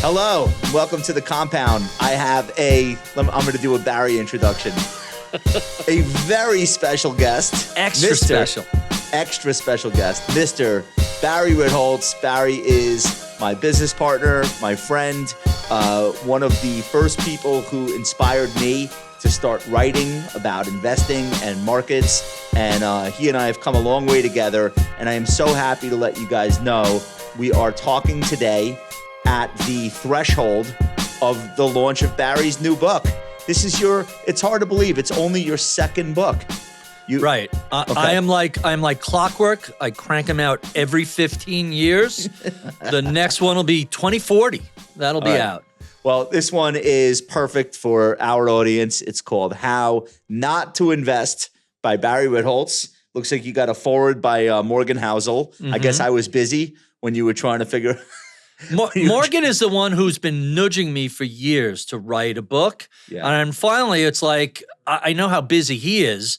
Hello, welcome to the compound. I have I'm going to do a Barry introduction. A very special guest. Extra special guest, Mr. Barry Ritholtz. Barry is my business partner, my friend, one of the first people who inspired me to start writing about investing and markets. And he and I have come a long way together. And I am so happy to let you guys know we are talking today at the threshold of the launch of Barry's new book. This is it's hard to believe, it's only your second book. Right. Okay. I'm like clockwork. I crank them out every 15 years. The next one will be 2040. That'll be out. Well, this one is perfect for our audience. It's called How Not to Invest by Barry Ritholtz. Looks like you got a forward by Morgan Housel. Mm-hmm. I guess I was busy when you were trying to figure Morgan is the one who's been nudging me for years to write a book. Yeah. And finally, it's like, I know how busy he is.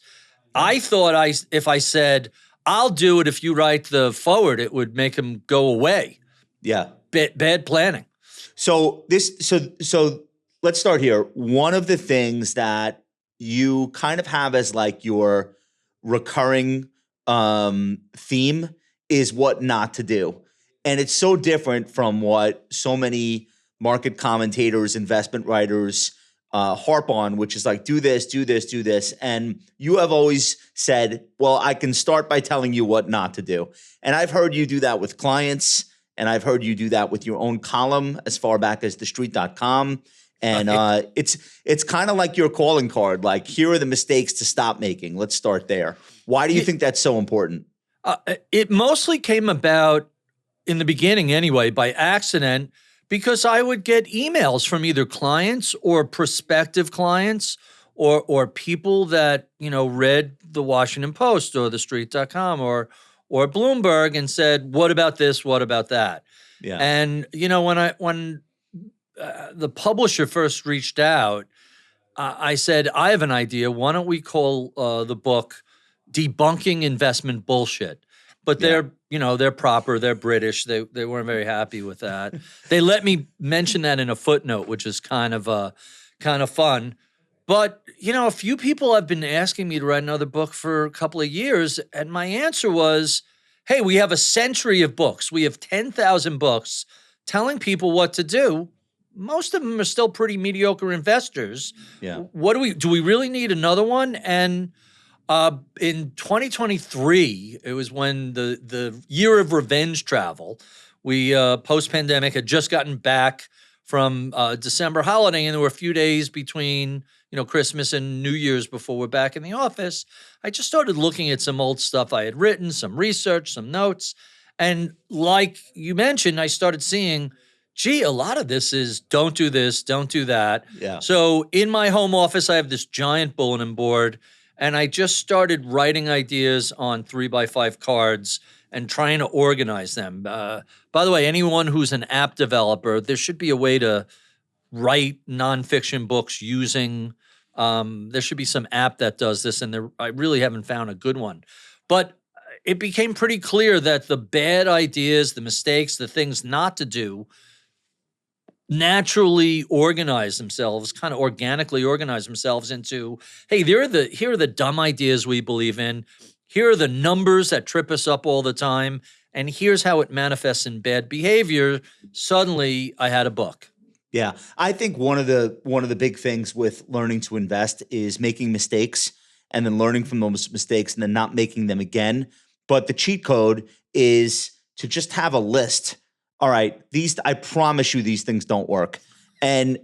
I thought if I said, I'll do it if you write the forward, it would make him go away. Yeah. Bad planning. So let's start here. One of the things that you kind of have as like your recurring theme is what not to do. And it's so different from what so many market commentators, investment writers harp on, which is like, do this, do this, do this. And you have always said, well, I can start by telling you what not to do. And I've heard you do that with clients, and I've heard you do that with your own column as far back as thestreet.com. And it's kind of like your calling card, like, here are the mistakes to stop making. Let's start there. Why do you think that's so important? It mostly came about, in the beginning anyway, by accident, because I would get emails from either clients or prospective clients or people that, read the Washington Post or thestreet.com or Bloomberg and said, what about this? What about that? Yeah. And, when the publisher first reached out, I said, I have an idea. Why don't we call the book Debunking Investment Bullshit? But they're proper, they're British. They weren't very happy with that. They let me mention that in a footnote, which is kind of fun. But, a few people have been asking me to write another book for a couple of years, and my answer was, hey, we have a century of books. We have 10,000 books telling people what to do. Most of them are still pretty mediocre investors. Yeah. Do we really need another one? And in 2023, it was when the year of revenge travel, we post-pandemic had just gotten back from December holiday, and there were a few days between Christmas and New Year's before we're back in the office. I just started looking at some old stuff I had written, some research, some notes, and like you mentioned, I started seeing, gee, a lot of this is don't do this, don't do that. Yeah. So in my home office, I have this giant bulletin board. And I just started writing ideas on 3x5 cards and trying to organize them. By the way, anyone who's an app developer, there should be a way to write nonfiction books using, there should be some app that does this, and I really haven't found a good one. But it became pretty clear that the bad ideas, the mistakes, the things not to do naturally organize themselves, kind of organically organize themselves into, hey, here are the dumb ideas we believe in. Here are the numbers that trip us up all the time. And here's how it manifests in bad behavior. Suddenly, I had a book. Yeah. I think one of the big things with learning to invest is making mistakes and then learning from those mistakes and then not making them again. But the cheat code is to just have a list. All right, I promise you these things don't work. And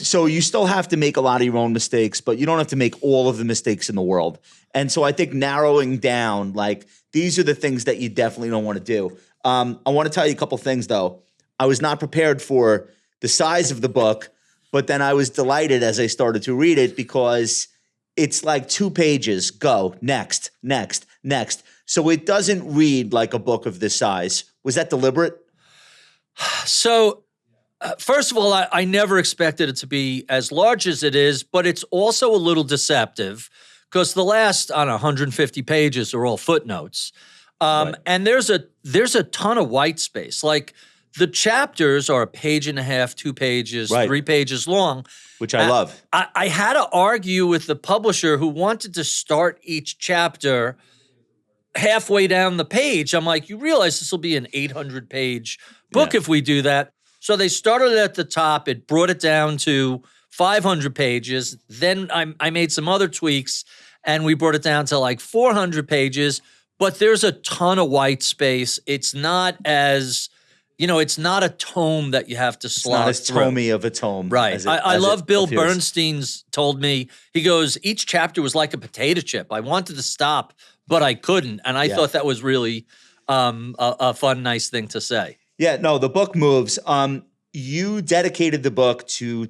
so you still have to make a lot of your own mistakes, but you don't have to make all of the mistakes in the world. And so I think narrowing down, like, these are the things that you definitely don't want to do. I want to tell you a couple things, though. I was not prepared for the size of the book, but then I was delighted as I started to read it because it's like 2 pages, go, next, next, next. So it doesn't read like a book of this size. Was that deliberate? So, first of all, I never expected it to be as large as it is, but it's also a little deceptive because the last, 150 pages are all footnotes. Right. And there's a ton of white space. Like, the chapters are a page and a half, 2 pages, Right. 3 pages long. Which I love. I had to argue with the publisher who wanted to start each chapter halfway down the page. I'm like, you realize this will be an 800-page book if we do that. So they started at the top. It brought it down to 500 pages. Then I made some other tweaks, and we brought it down to like 400 pages. But there's a ton of white space. It's not as, it's not a tome that you have to slog It's not as tomey of a tome. Right. I love Bill Bernstein's told me, he goes, each chapter was like a potato chip. I wanted to stop, but I couldn't. And I thought that was really a fun, nice thing to say. Yeah, no, the book moves. You dedicated the book to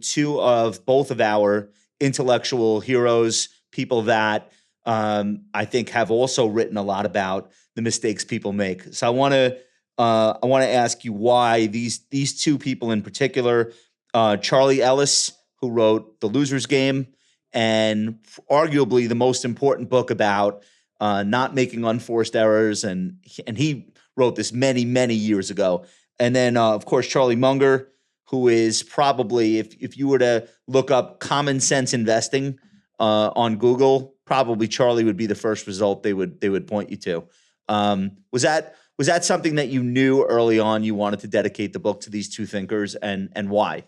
both of our intellectual heroes, people that I think have also written a lot about the mistakes people make. So I want to ask you why these two people in particular, Charlie Ellis, who wrote The Loser's Game, and arguably the most important book about not making unforced errors, and he wrote this many, many years ago. And then, of course, Charlie Munger, who is probably, if you were to look up common sense investing on Google, probably Charlie would be the first result they would point you to. Was that something that you knew early on you wanted to dedicate the book to these two thinkers, and why?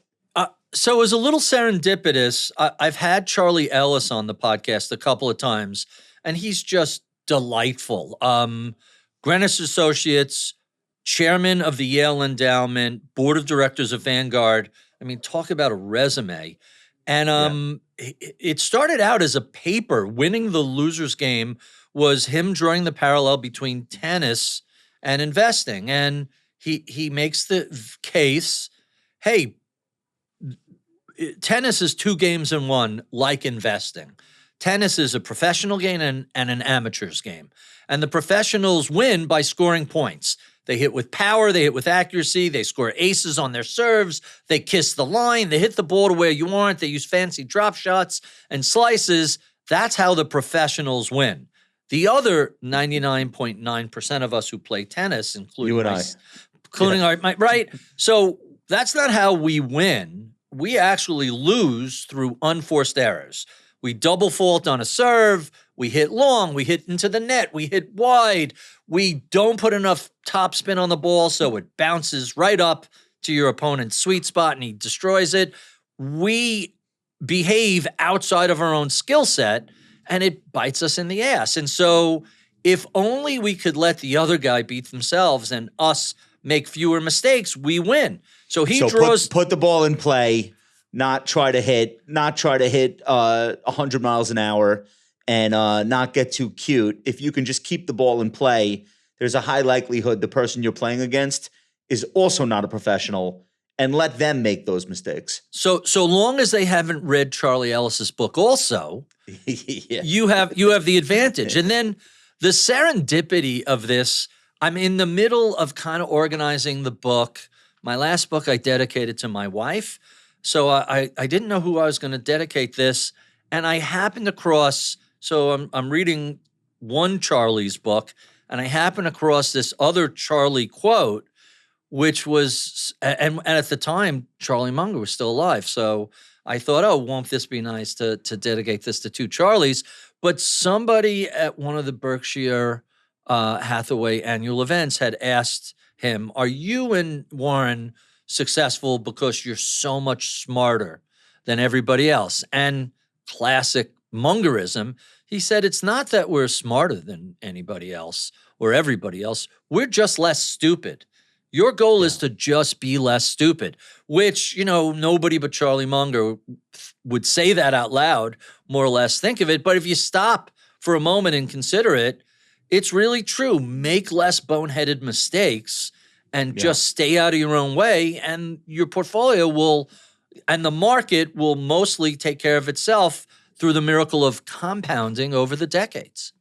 So it was a little serendipitous. I've had Charlie Ellis on the podcast a couple of times, and he's just delightful. Greenwich Associates, chairman of the Yale Endowment, board of directors of Vanguard. I mean, talk about a resume. And it started out as a paper. Winning the Loser's Game was him drawing the parallel between tennis and investing. And he makes the case, hey, tennis is 2 games in one, like investing. Tennis is a professional game and an amateur's game. And the professionals win by scoring points. They hit with power, they hit with accuracy, they score aces on their serves, they kiss the line, they hit the ball to where you aren't, they use fancy drop shots and slices. That's how the professionals win. The other 99.9% of us who play tennis, including you and I, including right? So that's not how we win. We actually lose through unforced errors. We double fault on a serve, we hit long, we hit into the net, we hit wide, we don't put enough topspin on the ball so it bounces right up to your opponent's sweet spot and he destroys it. We behave outside of our own skill set and it bites us in the ass. And so if only we could let the other guy beat themselves and us make fewer mistakes, we win. So he draws... Put the ball in play, not try to hit 100 miles an hour and not get too cute. If you can just keep the ball in play, there's a high likelihood the person you're playing against is also not a professional, and let them make those mistakes. So long as they haven't read Charlie Ellis's book also, you have the advantage. And then the serendipity of this, I'm in the middle of kind of organizing the book. My last book I dedicated to my wife. So I didn't know who I was going to dedicate this. And I happened across, so I'm reading one Charlie's book, and I happened across this other Charlie quote, which was, and at the time, Charlie Munger was still alive. So I thought, oh, won't this be nice to dedicate this to 2 Charlies? But somebody at one of the Berkshire Hathaway annual events had asked him, are you and Warren successful because you're so much smarter than everybody else? And classic Mungerism, he said, it's not that we're smarter than anybody else or everybody else. We're just less stupid. Your goal is to just be less stupid, which, nobody but Charlie Munger would say that out loud, more or less think of it. But if you stop for a moment and consider it, it's really true. Make less boneheaded mistakes and just stay out of your own way, and your portfolio will, and the market will mostly take care of itself through the miracle of compounding over the decades.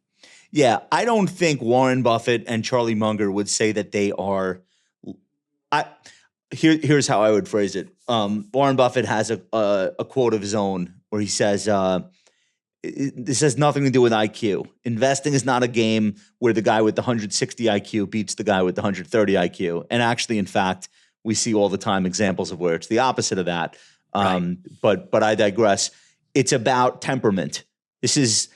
Yeah, I don't think Warren Buffett and Charlie Munger would say that they are. Here's how I would phrase it. Warren Buffett has a quote of his own where he says, this has nothing to do with IQ. Investing is not a game where the guy with the 160 IQ beats the guy with the 130 IQ. And actually, in fact, we see all the time examples of where it's the opposite of that. Right. But I digress. It's about temperament. This is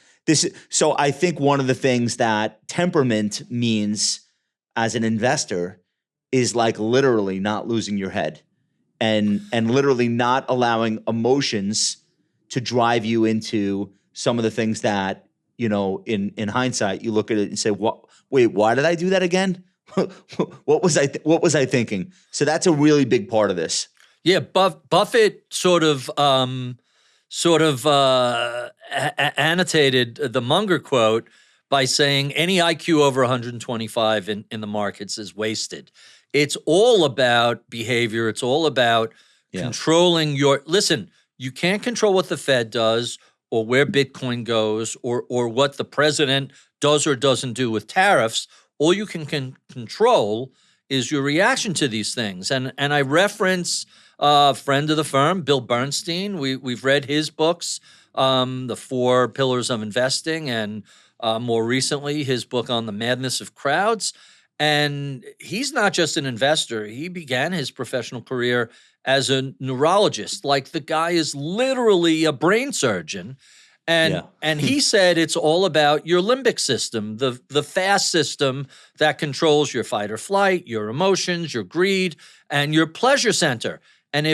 so I think one of the things that temperament means as an investor is like literally not losing your head and literally not allowing emotions to drive you into some of the things that, in hindsight, you look at it and say, "What? Wait, why did I do that again? What was I thinking?" So that's a really big part of this. Yeah, Buffett sort of annotated the Munger quote by saying any IQ over 125 in the markets is wasted. It's all about behavior. It's all about controlling listen, you can't control what the Fed does or where Bitcoin goes or what the president does or doesn't do with tariffs. All you can control is your reaction to these things. And I reference a friend of the firm, Bill Bernstein. We've read his books, The 4 Pillars of Investing, and more recently, his book on the madness of crowds. And he's not just an investor. He began his professional career as a neurologist. Like, the guy is literally a brain surgeon. And he said it's all about your limbic system, the fast system that controls your fight or flight, your emotions, your greed, and your pleasure center. And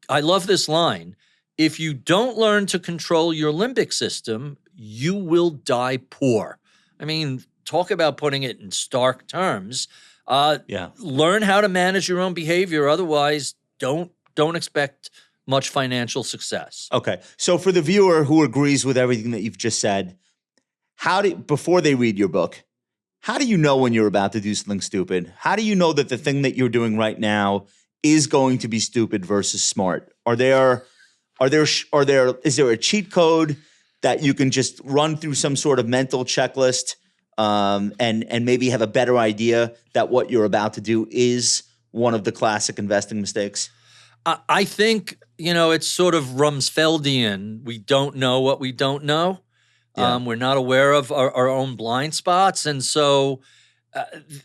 I love this line, if you don't learn to control your limbic system, you will die poor. I mean, talk about putting it in stark terms. Learn how to manage your own behavior. Otherwise, don't expect much financial success. Okay. So for the viewer who agrees with everything that you've just said, before they read your book, how do you know when you're about to do something stupid? How do you know that the thing that you're doing right now is going to be stupid versus smart? Is there a cheat code that you can just run through some sort of mental checklist and maybe have a better idea that what you're about to do is one of the classic investing mistakes? I think, it's sort of Rumsfeldian. We don't know what we don't know. We're not aware of our own blind spots. And so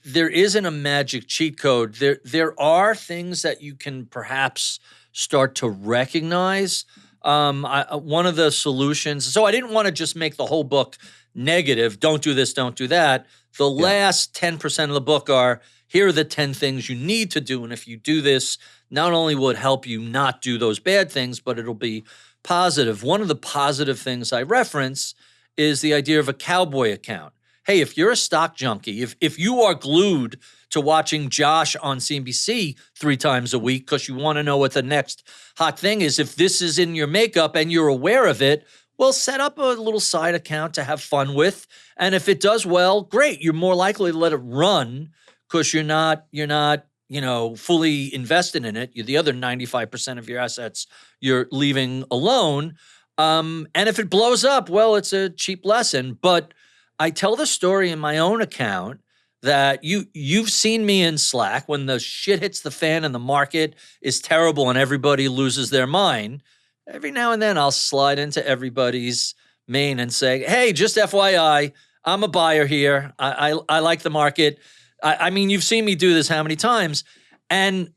there isn't a magic cheat code. There are things that you can perhaps start to recognize. One of the solutions, so I didn't want to just make the whole book negative. Don't do this, don't do that. The last 10% of the book are, here are the 10 things you need to do. And if you do this, not only will it help you not do those bad things, but it'll be positive. One of the positive things I reference is the idea of a cowboy account. Hey, if you're a stock junkie, if you are glued to watching Josh on CNBC 3 times a week because you want to know what the next hot thing is, if this is in your makeup and you're aware of it, well, set up a little side account to have fun with. And if it does well, great. You're more likely to let it run because you're not fully invested in it. The other 95% of your assets you're leaving alone. And if it blows up, well, it's a cheap lesson. But I tell the story in my own account that you've seen me in Slack when the shit hits the fan and the market is terrible and everybody loses their mind. Every now and then I'll slide into everybody's main and say, hey, just FYI, I'm a buyer here. I like the market. I mean, you've seen me do this how many times? And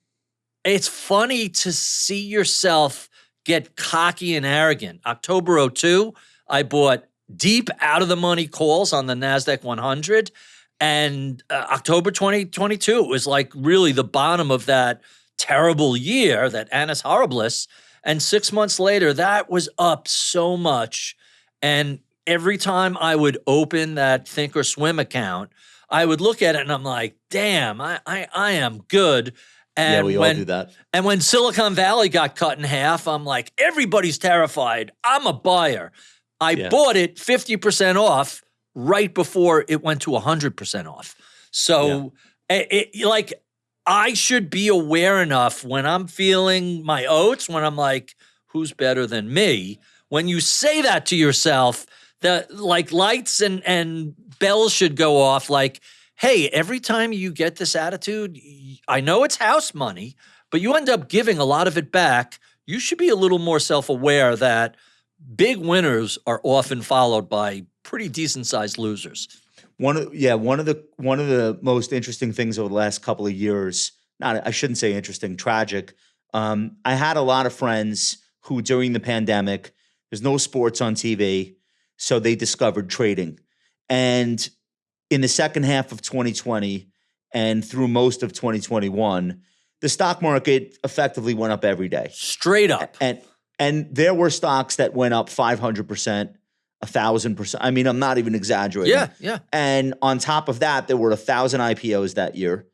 it's funny to see yourself get cocky and arrogant. October 2002, I bought deep out of the money calls on the NASDAQ 100. And October 2022, it was like really the bottom of that terrible year, that annus horribilis. And 6 months later, that was up so much. And every time I would open that Thinkorswim account, I would look at it and I'm like, damn, I am good. And we all do that. And when Silicon Valley got cut in half, I'm like, everybody's terrified. I'm a buyer. I bought it 50% off right before it went to 100% off. So I should be aware enough when I'm feeling my oats, when I'm like, who's better than me? When you say that to yourself, that like lights and bells should go off like, hey, every time you get this attitude, I know it's house money, but you end up giving a lot of it back. You should be a little more self-aware that big winners are often followed by pretty decent-sized losers. One of the most interesting things over the last couple of years not, I shouldn't say interesting, tragic. I had a lot of friends who during the pandemic, there's no sports on TV, so they discovered trading. And in the second half of 2020 and through most of 2021, the stock market effectively went up every day. Straight up. And there were stocks that went up 500%, 1,000%. I mean, I'm not even exaggerating. Yeah. And on top of that, there were 1,000 IPOs that year.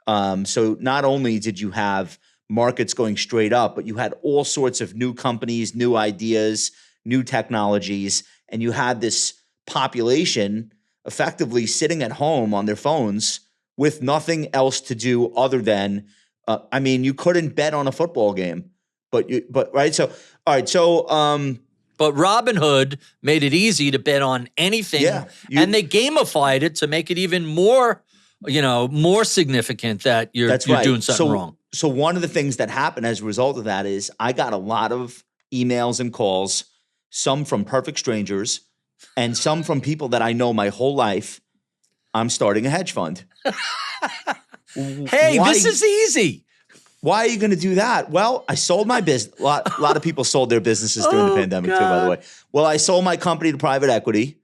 So not only did you have markets going straight up, but you had all sorts of new companies, new ideas, new technologies, and you had this population effectively sitting at home on their phones with nothing else to do other than, I mean, you couldn't bet on a football game, but right. So, all right. So, but Robinhood made it easy to bet on anything, and they gamified it to make it even more, more significant that you're doing something wrong. So one of the things that happened as a result of that is I got a lot of emails and calls, some from perfect strangers and some from people that I know my whole life. I'm starting a hedge fund. Hey, this is easy. Why are you going to do that? Well, I sold my business. A lot of people sold their businesses during the pandemic too, by the way. Well, I sold my company to private equity,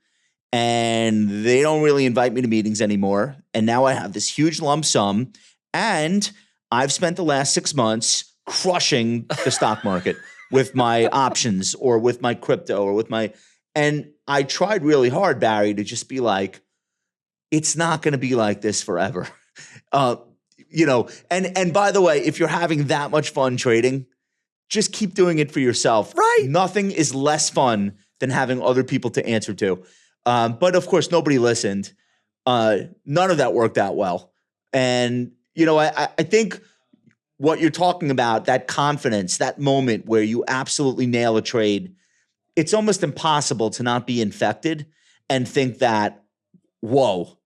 and they don't really invite me to meetings anymore. And now I have this huge lump sum, and I've spent the last 6 months crushing the stock market with my options or with my crypto or with my, and I tried really hard, Barry, to just be like, it's not going to be like this forever. And by the way, if you're having that much fun trading, just keep doing it for yourself. Right. Nothing is less fun than having other people to answer to. But of course, nobody listened. None of that worked out well. And, I think what you're talking about, that confidence, that moment where you absolutely nail a trade, it's almost impossible to not be infected and think that, whoa,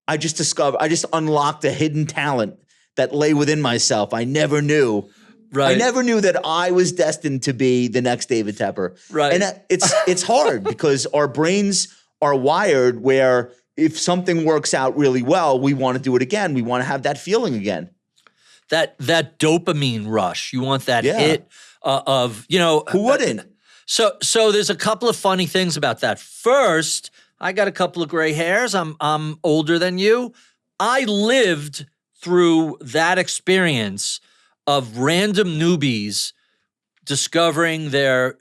I just unlocked a hidden talent that lay within myself. I never knew. Right. I never knew that I was destined to be the next David Tepper. Right. And it's hard because our brains are wired where if something works out really well, we want to do it again. We want to have that feeling again. That dopamine rush. You want that hit of, Who wouldn't? So there's a couple of funny things about that. First, I got a couple of gray hairs. I'm older than you. I lived through that experience of random newbies discovering their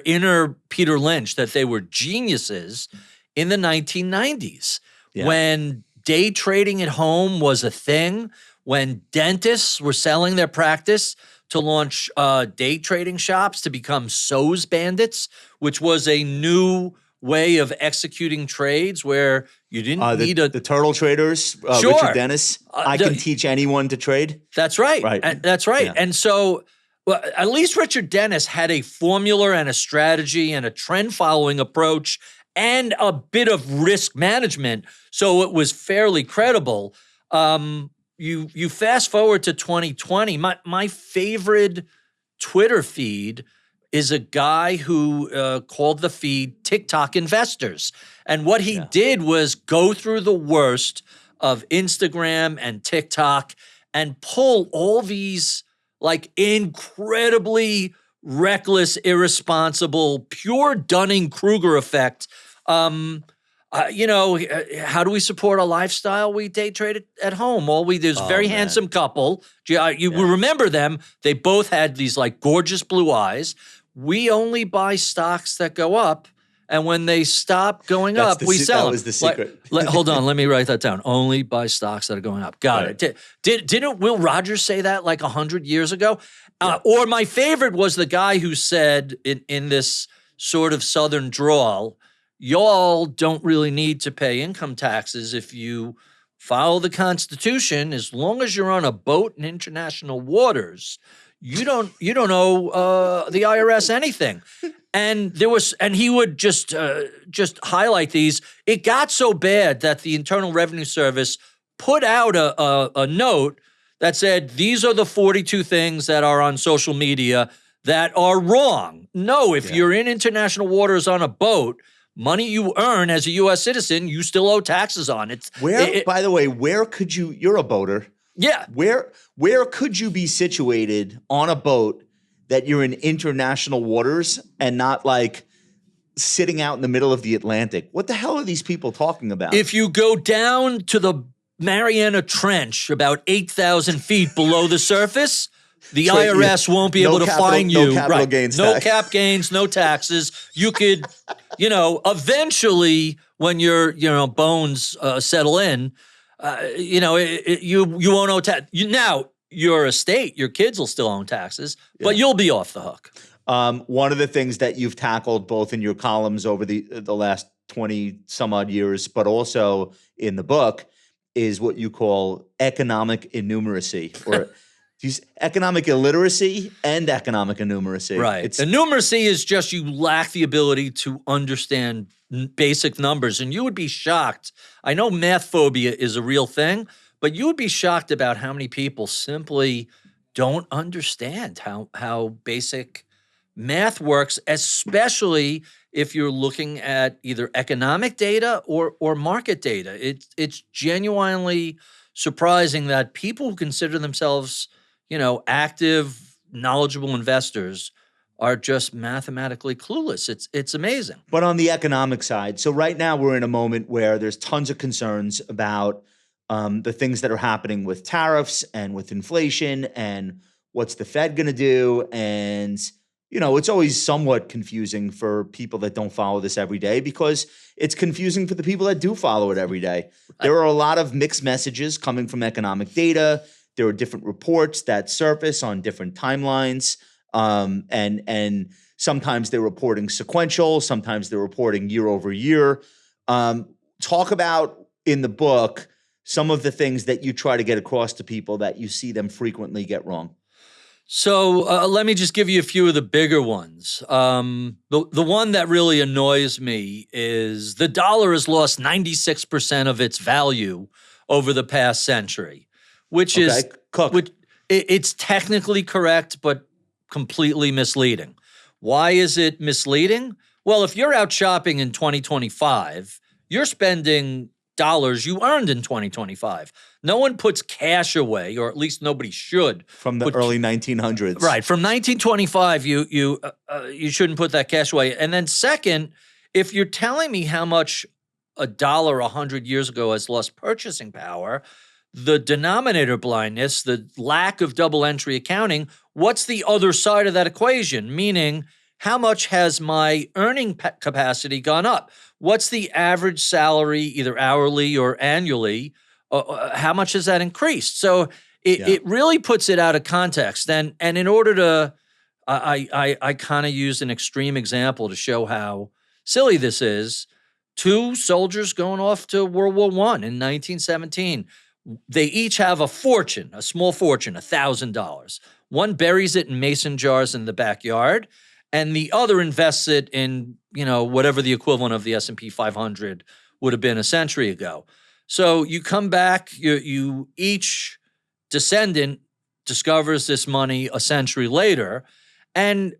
inner Peter Lynch, that they were geniuses in the 1990s when day trading at home was a thing, when dentists were selling their practice to launch day trading shops to become so's bandits, which was a new way of executing trades where you didn't need the turtle traders, Sure. Richard Dennis. I can teach anyone to trade. That's right. Right. That's right. Yeah. And so at least Richard Dennis had a formula and a strategy and a trend following approach and a bit of risk management. So it was fairly credible. You fast forward to 2020, my favorite Twitter feed is a guy who called the feed TikTok Investors. And what he did was go through the worst of Instagram and TikTok and pull all these like incredibly reckless, irresponsible, pure Dunning-Kruger effect. How do we support a lifestyle? We day trade at home. There's a very handsome couple. You remember them. They both had these like gorgeous blue eyes. We only buy stocks that go up. And when they stop going up, we sell them. That was the secret. Hold on, let me write that down. Only buy stocks that are going up. Got it. Didn't Will Rogers say that like 100 years ago? Or my favorite was the guy who said in this sort of Southern drawl, y'all don't really need to pay income taxes if you follow the Constitution. As long as you're on a boat in international waters, you don't owe the IRS anything. And he would just highlight these. It got so bad that the Internal Revenue Service put out a note that said, these are the 42 things that are on social media that are wrong. No, if you're in international waters on a boat, money you earn as a U.S. citizen, you still owe taxes on it. By the way, where could you're a boater. Yeah. Where could you be situated on a boat that you're in international waters and not like sitting out in the middle of the Atlantic? What the hell are these people talking about? If you go down to the Mariana Trench, about 8,000 feet below the surface, the IRS won't be able to fine you. No capital gains No tax. cap gains, no taxes. You could, eventually when your, bones settle in, you won't owe tax. Now, your estate, your kids will still own taxes, but you'll be off the hook. One of the things that you've tackled both in your columns over the last 20 some odd years, but also in the book, is what you call economic innumeracy, or economic illiteracy and economic innumeracy. Right. Innumeracy is just you lack the ability to understand basic numbers, and you would be shocked. I know math phobia is a real thing, but you would be shocked about how many people simply don't understand how basic math works, especially if you're looking at either economic data or market data. It's genuinely surprising that people who consider themselves, active, knowledgeable investors are just mathematically clueless. It's amazing. But on the economic side, so right now we're in a moment where there's tons of concerns about the things that are happening with tariffs and with inflation and what's the Fed going to do. And it's always somewhat confusing for people that don't follow this every day, because it's confusing for the people that do follow it every day. There are a lot of mixed messages coming from economic data. There are different reports that surface on different timelines. And sometimes they're reporting sequential, sometimes they're reporting year over year. Talk about in the book some of the things that you try to get across to people that you see them frequently get wrong. So let me just give you a few of the bigger ones. The one that really annoys me is the dollar has lost 96% of its value over the past century, which is it's technically correct, but completely misleading. Why is it misleading? Well, if you're out shopping in 2025, you're spending dollars you earned in 2025. No one puts cash away, or at least nobody should. From the early 1900s. Right. From 1925, you shouldn't put that cash away. And then second, if you're telling me how much a dollar 100 years ago has lost purchasing power, the denominator blindness, the lack of double entry accounting, what's the other side of that equation? Meaning, how much has my earning capacity gone up? What's the average salary, either hourly or annually? How much has that increased? So it really puts it out of context. And in order to, I kind of use an extreme example to show how silly this is. Two soldiers going off to World War I in 1917. They each have a fortune, a small fortune, $1,000. One buries it in mason jars in the backyard, and the other invests it in, whatever the equivalent of the S&P 500 would have been a century ago. So you come back, you each descendant discovers this money a century later. And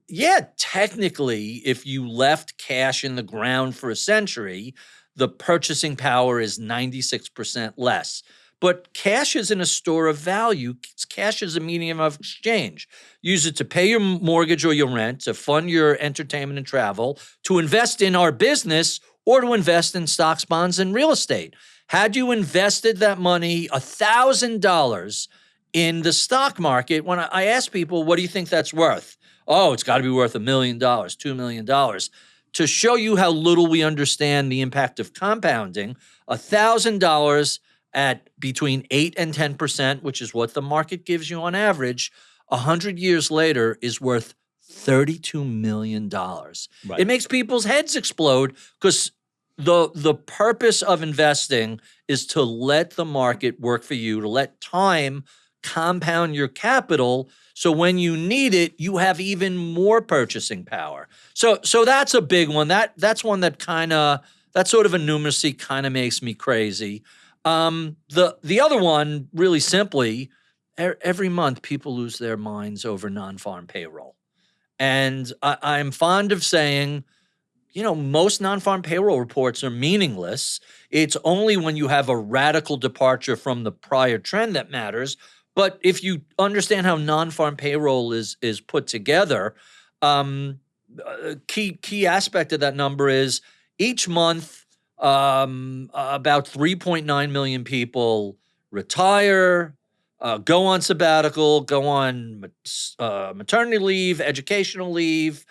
technically, if you left cash in the ground for a century, the purchasing power is 96% less. But cash isn't a store of value. Cash is a medium of exchange. Use it to pay your mortgage or your rent, to fund your entertainment and travel, to invest in our business, or to invest in stocks, bonds, and real estate. Had you invested that money, $1,000 in the stock market, when I ask people, what do you think that's worth? Oh, it's got to be worth $1 million, $2 million. To show you how little we understand the impact of compounding, $1,000 at between 8 and 10%, which is what the market gives you on average, 100 years later is worth $32 million. Right. It makes people's heads explode because the purpose of investing is to let the market work for you, to let time compound your capital, so when you need it, you have even more purchasing power. So that's a big one. That's one that that sort of a numeracy kind of makes me crazy. The other one, really simply, every month people lose their minds over non-farm payroll. And I'm fond of saying, most non-farm payroll reports are meaningless. It's only when you have a radical departure from the prior trend that matters. But if you understand how non-farm payroll is put together, a key aspect of that number is each month about 3.9 million people retire, go on sabbatical, go on maternity leave, educational leave,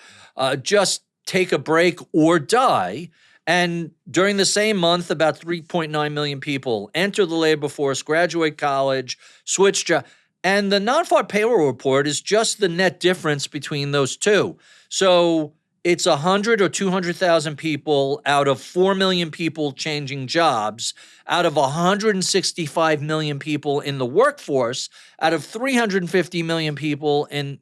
just take a break or die. And during the same month, about 3.9 million people enter the labor force, graduate college, switch jobs. And the non-farm payroll report is just the net difference between those two. So it's 100 or 200,000 people out of 4 million people changing jobs, out of 165 million people in the workforce, out of 350 million people in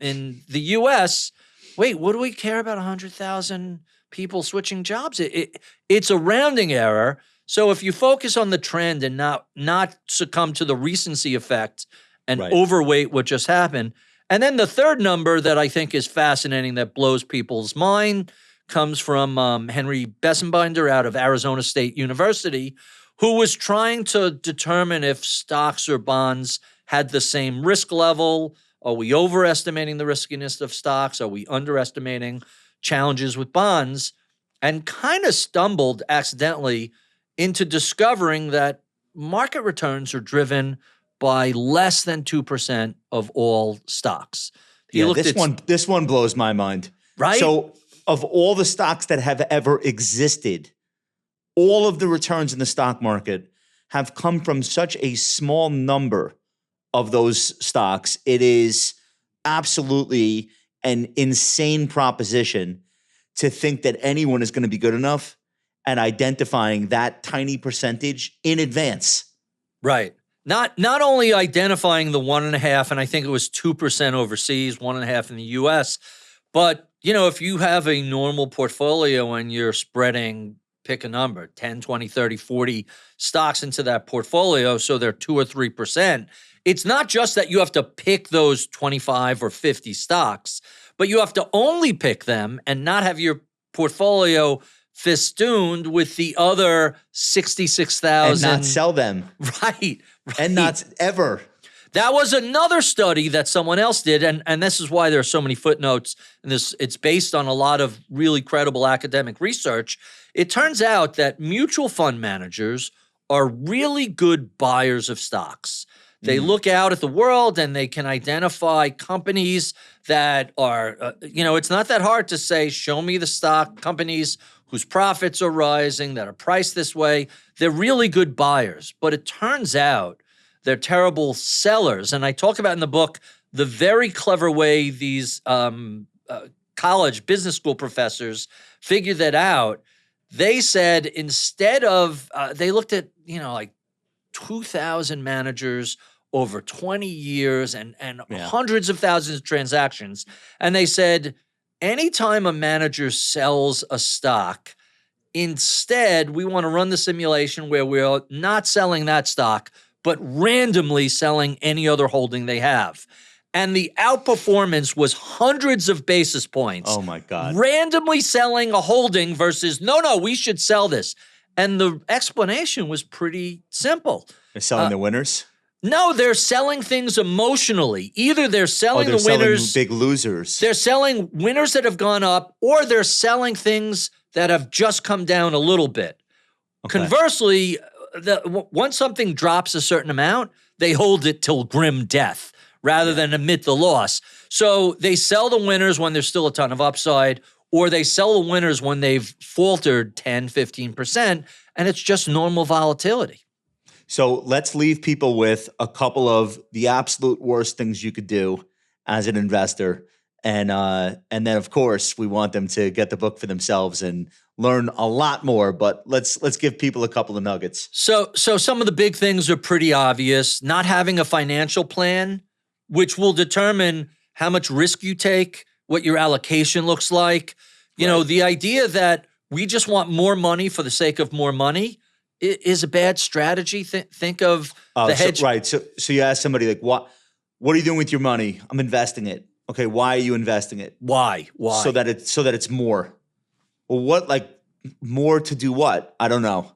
the U.S. Wait, what do we care about 100,000 people switching jobs? It's a rounding error. So if you focus on the trend and not succumb to the recency effect and overweight what just happened. And then the third number that I think is fascinating that blows people's mind comes from Henry Bessenbinder out of Arizona State University, who was trying to determine if stocks or bonds had the same risk level. Are we overestimating the riskiness of stocks? Are we underestimating challenges with bonds? And kind of stumbled accidentally into discovering that market returns are driven by less than 2% of all stocks. This one blows my mind. Right? So of all the stocks that have ever existed, all of the returns in the stock market have come from such a small number of those stocks. It is absolutely an insane proposition to think that anyone is going to be good enough at identifying that tiny percentage in advance. Right. Not only identifying the 1.5%, and I think it was 2% overseas, 1.5% in the US, but if you have a normal portfolio and you're spreading, pick a number, 10, 20, 30, 40 stocks into that portfolio, so they're 2 or 3%, it's not just that you have to pick those 25 or 50 stocks, but you have to only pick them and not have your portfolio festooned with the other 66,000. And not sell them. Right. And not ever. That was another study that someone else did, and this is why there are so many footnotes, and it's based on a lot of really credible academic research. It turns out that mutual fund managers are really good buyers of stocks. They look out at the world and they can identify companies that are, it's not that hard to say, show me the stock companies whose profits are rising, that are priced this way. They're really good buyers. But it turns out they're terrible sellers. And I talk about in the book the very clever way these college business school professors figured that out. They said instead of, they looked at, like 2,000 managers over 20 years and hundreds of thousands of transactions. And they said, anytime a manager sells a stock, instead, we want to run the simulation where we're not selling that stock, but randomly selling any other holding they have. And the outperformance was hundreds of basis points. Oh, my God. Randomly selling a holding versus, no, we should sell this. And the explanation was pretty simple. They're selling the winners? No, they're selling things emotionally. Either they're selling the winners. Selling big losers. They're selling winners that have gone up, or they're selling things that have just come down a little bit. Okay. Conversely, once something drops a certain amount, they hold it till grim death rather than admit the loss. So they sell the winners when there's still a ton of upside, or they sell the winners when they've faltered 10, 15%, and it's just normal volatility. So let's leave people with a couple of the absolute worst things you could do as an investor. And then, of course, we want them to get the book for themselves and learn a lot more. But let's give people a couple of nuggets. So some of the big things are pretty obvious. Not having a financial plan, which will determine how much risk you take, what your allocation looks like. You know, the idea that we just want more money for the sake of more money is a bad strategy. Think of the hedge. So you ask somebody like, what are you doing with your money? I'm investing it. Okay, why are you investing it? Why? So that it's more. Well, what, like, more to do what? I don't know.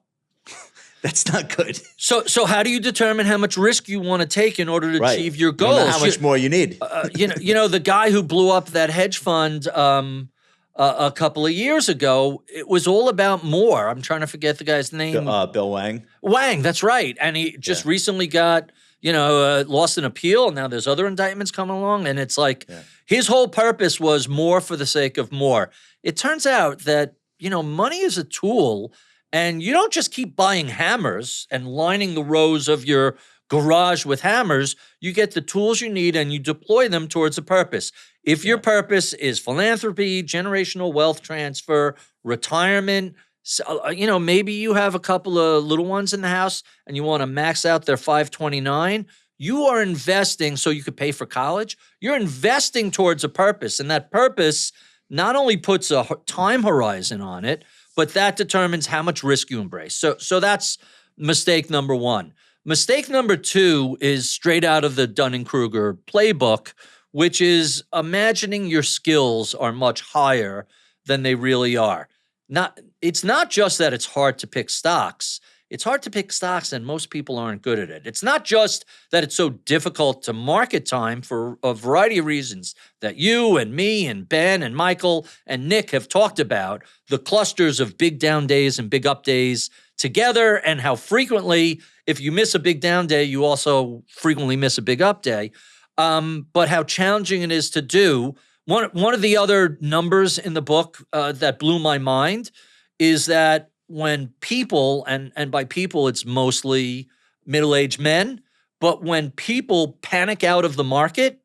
That's not good. So how do you determine how much risk you want to take in order to achieve your You don't goals? know how much more you need. The guy who blew up that hedge fund a couple of years ago, it was all about more. I'm trying to forget the guy's name. Bill Wang. Wang, that's right. And he just recently got, lost an appeal, and now there's other indictments coming along. And it's like his whole purpose was more for the sake of more. It turns out that, money is a tool, and you don't just keep buying hammers and lining the rows of your garage with hammers. You get the tools you need and you deploy them towards a purpose. If your purpose is philanthropy, generational wealth transfer, retirement, maybe you have a couple of little ones in the house and you want to max out their 529. You are investing so you could pay for college. You're investing towards a purpose, and that purpose not only puts a time horizon on it, but that determines how much risk you embrace. So that's mistake number one. Mistake number two is straight out of the Dunning-Kruger playbook, which is imagining your skills are much higher than they really are. It's not just that it's hard to pick stocks. It's hard to pick stocks, and most people aren't good at it. It's not just that it's so difficult to market time for a variety of reasons that you and me and Ben and Michael and Nick have talked about, the clusters of big down days and big up days together, and how frequently, if you miss a big down day, you also frequently miss a big up day, but how challenging it is to do. One of the other numbers in the book that blew my mind is that when people, and by people it's mostly middle-aged men, but when people panic out of the market,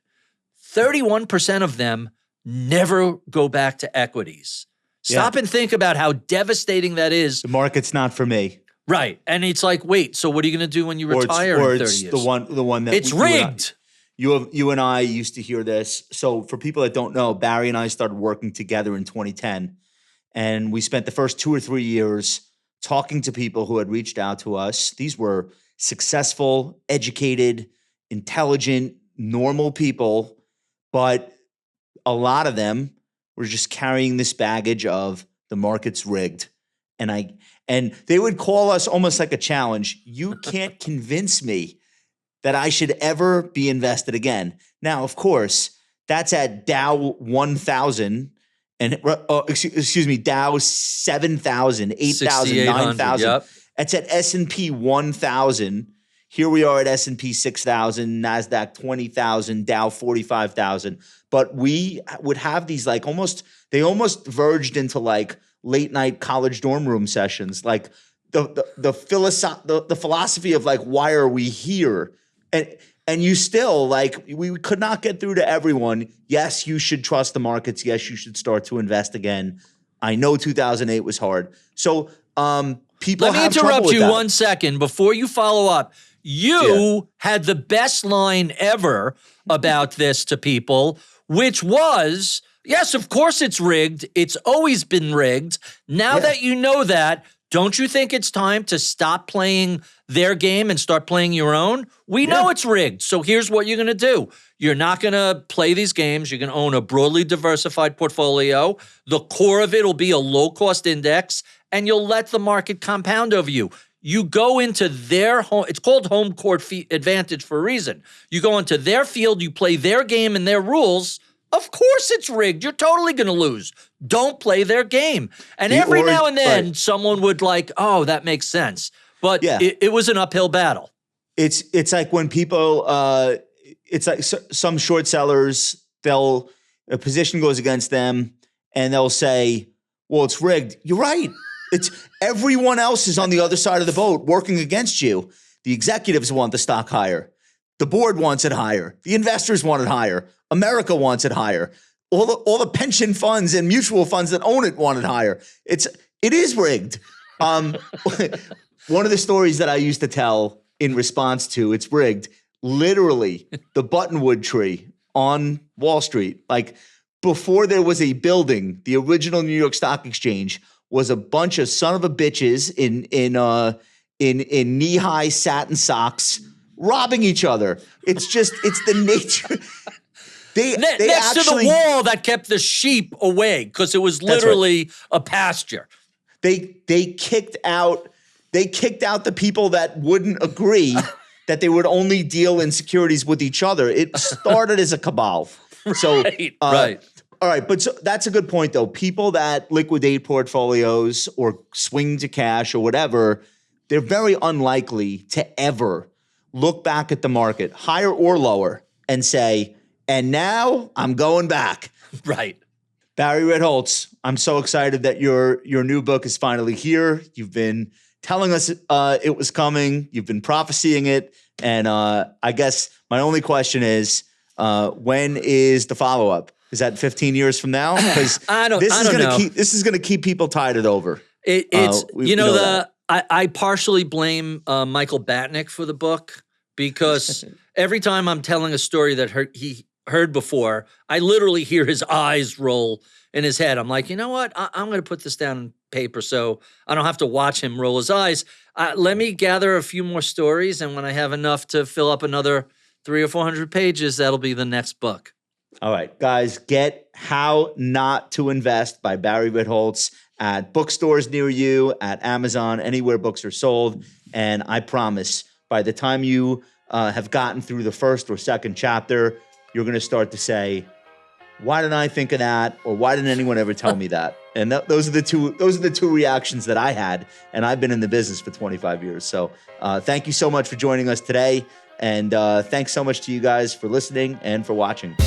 31% of them never go back to equities. Stop and think about how devastating that is. The market's not for me. Right. And it's like, wait, so what are you going to do when you retire in 30 years? The one that it's rigged. You and I used to hear this. So for people that don't know, Barry and I started working together in 2010. And we spent the first 2 or 3 years talking to people who had reached out to us. These were successful, educated, intelligent, normal people, but a lot of them were just carrying this baggage of the market's rigged. And they would call us almost like a challenge. You can't convince me that I should ever be invested again. Now, of course, that's at Dow 1000 and Dow 7,000, 8,000, 9,000. Yep. That's at S&P 1,000. Here we are at S&P 6,000, NASDAQ 20,000, Dow 45,000. But we would have these they almost verged into like late night college dorm room sessions, like the philosophy of like, why are we here? And you still, we could not get through to everyone. Yes, you should trust the markets. Yes, you should start to invest again. I know 2008 was hard. So people Let me interrupt you 1 second before you follow up. You had the best line ever about this to people, which was, yes, of course it's rigged. It's always been rigged. Now that you know that, don't you think it's time to stop playing their game and start playing your own? We know it's rigged. So here's what you're going to do. You're not going to play these games. You're going to own a broadly diversified portfolio. The core of it will be a low-cost index, and you'll let the market compound over you. You go into their home. It's called home court advantage for a reason. You go into their field. You play their game and their rules. Of course it's rigged. You're totally going to lose. Don't play their game. And every now and then someone would that makes sense. But it was an uphill battle. It's like when people, it's like some short sellers, a position goes against them and they'll say, well, it's rigged. You're right. It's everyone else is on the other side of the boat working against you. The executives want the stock higher. The board wants it higher. The investors want it higher. America wants it higher. All the pension funds and mutual funds that own it want it higher. It is rigged. One of the stories that I used to tell in response to it's rigged, literally the buttonwood tree on Wall Street, like before there was a building, the original New York Stock Exchange was a bunch of son of a bitches in knee-high satin socks robbing each other. It's the nature. they next to actually, the wall that kept the sheep away because it was literally a pasture. They kicked out the people that wouldn't agree that they would only deal in securities with each other. It started as a cabal. So Right. All right, but so that's a good point though. People that liquidate portfolios or swing to cash or whatever, they're very unlikely to ever look back at the market, higher or lower, and say, and now I'm going back. Right. Barry Ritholtz, I'm so excited that your new book is finally here. You've been telling us it was coming. You've been prophesying it. And I guess my only question is, when is the follow-up? Is that 15 years from now? Because this is gonna keep people tided over. I partially blame Michael Batnick for the book because every time I'm telling a story that he heard before, I literally hear his eyes roll in his head. I'm like, you know what? I'm going to put this down on paper so I don't have to watch him roll his eyes. Let me gather a few more stories, and when I have enough to fill up another 300 or 400 pages, that'll be the next book. All right, guys, get How Not to Invest by Barry Ritholtz at bookstores near you, at Amazon, anywhere books are sold. And I promise, by the time you have gotten through the first or second chapter, you're going to start to say, why didn't I think of that? Or why didn't anyone ever tell me that? And those are the two reactions that I had. And I've been in the business for 25 years. So thank you so much for joining us today. And thanks so much to you guys for listening and for watching.